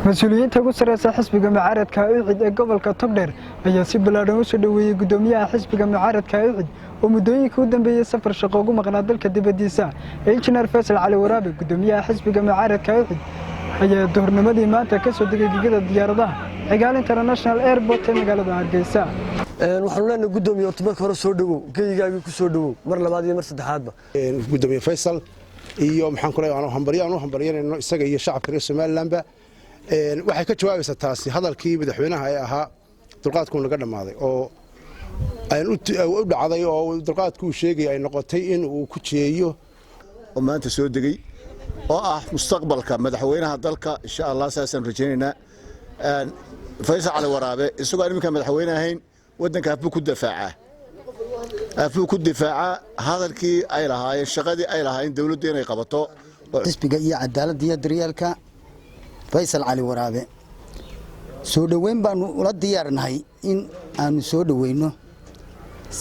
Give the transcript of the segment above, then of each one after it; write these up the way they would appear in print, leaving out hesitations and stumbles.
mas-uuliyiinta ugu sareysa xisbiga mucaaradka ucid ee gobolka Togdheer ayaa si ballaaran u soo dhaweeyay gudoomiyaha xisbiga mucaaradka ucid oo muddooyinkii u dambeeyay safar shaqo ugu maqnaa dalka dibadiisa injineer faysal waraabe gudoomiyaha xisbiga mucaaradka ucid ayaa duhurnimadii maanta ka soo degay gegida diyaaradaha cigaal international airport ee magaalada Hargeysa waxaan leenahay gudoomiyaha marka hore soo dhawow geeyigaagii ku soo dhawow mar labaad iyo mar saddexaadba gudoomiyaha faysal iyo maxaan ku leeyahay aanu hambaryanayno isaga iyo shacabka reer Somaliland waxay ka jawaabaysaa taasi hadalkii madaxweynaha ay ahaa dulqaadku naga dhamaaday oo ay u dhacday oo dulqaadku sheegay ay noqotay in uu ku jeeyo oo maanta soo degay oo ah mustaqbalka madaxweynaha dalka insha Allah saasan rajaynaynaa faysal waraabe isagoo iminka madaxweyne ahayn wadanka afuu ku difaaca hadalkii ay lahaayeen shaqadii ay lahaayeen dawladdu inay qabato xisbiga iyo cadaaladda iyo daryeelka faysal waraabe soo dhaweyn baanu ula diyaarnahay in aanu soo dhaweyno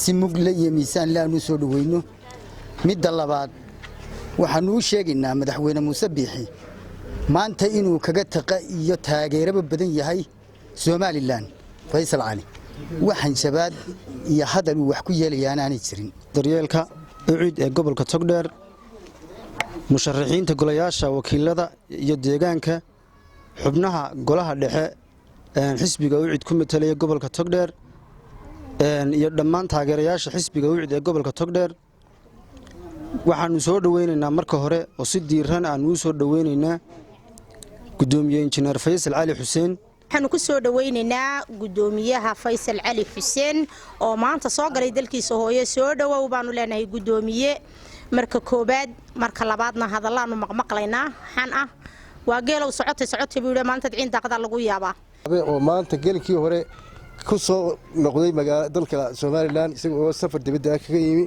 si mugle iyo miisaan la aanu soo dhaweyno midda labaad waxaanu u sheegaynaa madaxweyne Muuse Biixi maanta inuu kaga taqa iyo taageeraba badan yahay Somaliland faysal waxaan shabaad iyo hadal wax ku yeelayaan aanay jirin daryeelka ucid ee gobolka Togdheer musharaxiinta golayaasha wakiilada iyo deegaanka xubnaha golaha dhexe xisbiga ucid ku metelaya gobolka Togdheer iyo dhammaan taageerayaasha xisbiga ucid ee gobolka Togdheer waxaanu soo dhaweynaynaa marka hore oo si diiran aanu soo dhaweynaynaa gudoomiye injineer faysal xuseen waxaanu ku soo dhaweynaynaa gudoomiyaha faysal xuseen oo maanta soo galay dalkiisa hooyo soo dhawow baanu leenahay gudoomiye marka koobaad marka labaadna hadalaanu maqmaqlaynaa xan ah waa geelow socotay buu maanta ciin daaqada lagu yaabaa oo maanta geelkii hore ku soo noqday magaalada dalka Somaliland isagoo safar dibadda kaga yimi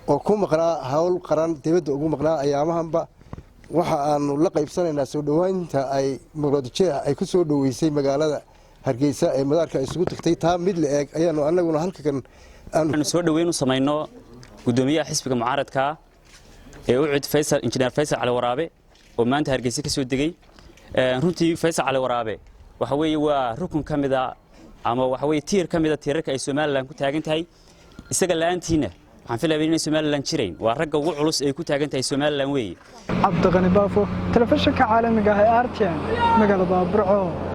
oo ku maqnaa hawl qaran dibadda ugu maqnaa ayaamahanba waxa aanu la qaybsanaynaa soo dhawaynta ay muqdisho ay ku soo dhaweysay magaalada Hargeysa ee madaarka isugu tagtay taa mid la eeg ayaanu anaguna halkan aanu soo dhaweyn u sameeyno gudoomiyaha xisbiga mucaaradka ee ucid faysal injineer faysal waraabe oo maanta Hargeysa ka soo degay runtii faysal waraabe waxa weeye waa rukun kamida ama waxa weeye tiir kamida tiirarka ay Somaliland ku taagan tahay isaga laantiina waxaan filayaa in Somaliland jireen waa ragga ugu culus ay ku taagan tahay Somaliland weeye Abdaqani Baafo telefishinka caalamiga ah ee RTN magaalada Burco.